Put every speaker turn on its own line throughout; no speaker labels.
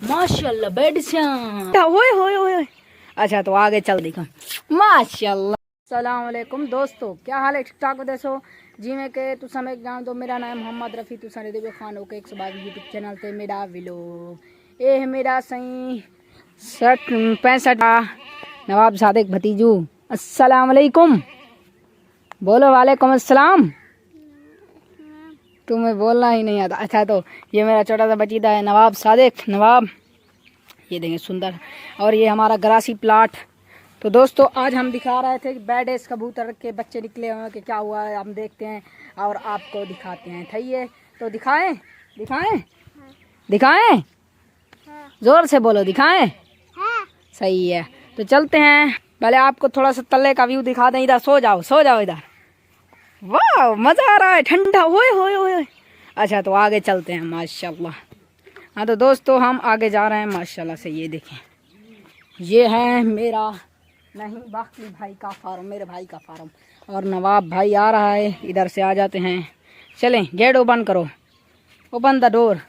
माशाल्लाह बेड ओए होए होए। अच्छा तो आगे चल देखो माशाल्लाह। अस्सलाम वालेकुम दोस्तों, क्या हाल है? ठीक ठाक हो देसो जिमें के तुसा में जान दो। मेरा नाम मोहम्मद रफ़ी, तुसा ने खान हो के 122 यूट्यूब चैनल ते मेरा विलोग ये है मेरा सही 65 नवाब सादिक भतीजू। अस्सलाम वालेकुम बोलो। वालेकुम अस्सलाम। तुम्हें बोलना ही नहीं आता। अच्छा तो ये मेरा छोटा सा बचीदा है नवाब सादिक नवाब, ये देखें सुंदर। और ये हमारा ग्रासी प्लाट। तो दोस्तों आज हम दिखा रहे थे बैडेस कबूतर के बच्चे निकले हुए कि क्या हुआ है, हम देखते हैं और आपको दिखाते हैं। थैये तो दिखाएं दिखाएं दिखाएं, जोर से बोलो दिखाएं। सही है तो चलते हैं। पहले आपको थोड़ा सा तले का व्यू दिखा दें। इधर सो जाओ इधर। वाह मज़ा आ रहा है, ठंडा ओए होए होए। अच्छा तो आगे चलते हैं माशाल्लाह। हाँ तो दोस्तों हम आगे जा रहे हैं माशाल्लाह से। ये देखें ये है मेरा नहीं बाकी भाई का फार्म, मेरे भाई का फार्म। और नवाब भाई आ रहा है, इधर से आ जाते हैं। चलें गेट ओपन करो, ओपन द डोर।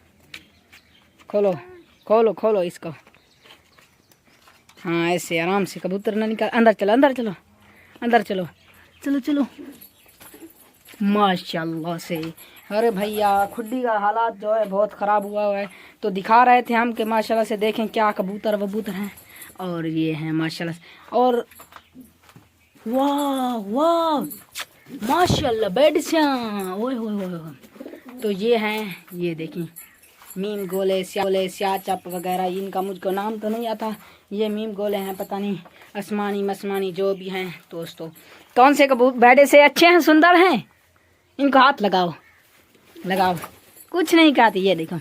खोलो खोलो खोलो इसको। हाँ ऐसे आराम से, कबूतर ना निकल। अंदर चलो अंदर चलो अंदर चलो चलो चलो माशाल्लाह से। अरे भैया खुड्डी का हालात जो है बहुत ख़राब हुआ है, तो दिखा रहे थे हम कि माशाल्लाह से देखें क्या कबूतर वबूतर हैं। और ये हैं माशाल्लाह से। और वाह वाह माशाल्लाह बेड ओए होए होए। तो ये हैं, ये देखिए मीम गोले स्या चप वगैरह, इनका मुझको नाम तो नहीं आता। ये मीम गोले हैं, पता नहीं आसमानी मसमानी जो भी हैं। दोस्तों कौन से कबूतर बैडे से अच्छे हैं, सुंदर हैं? इनको हाथ लगाओ लगाओ, कुछ नहीं कहती। ये देखो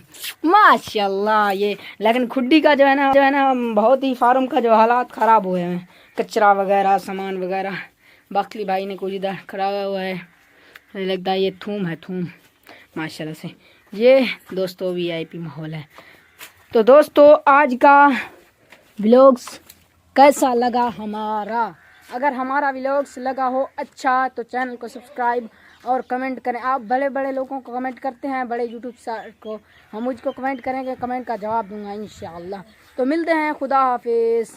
माशाल्लाह। ये लेकिन खुड्डी का जो है ना बहुत ही फार्म का जो हालात ख़राब हुए हैं, कचरा वगैरह सामान वगैरह। बकली भाई ने कुछ इधर खड़ा हुआ है, मुझे लगता है ये थूम है, थूम माशाल्लाह से। ये दोस्तों VIP माहौल है। तो दोस्तों आज का व्लॉग्स कैसा लगा हमारा? अगर हमारा व्लॉग्स लगा हो अच्छा तो चैनल को सब्सक्राइब और कमेंट करें। आप बड़े बड़े लोगों को कमेंट करते हैं, बड़े यूट्यूब को, हम मुझको कमेंट करेंगे, कमेंट का जवाब दूंगा इंशाअल्लाह। तो मिलते हैं, खुदा हाफिज़।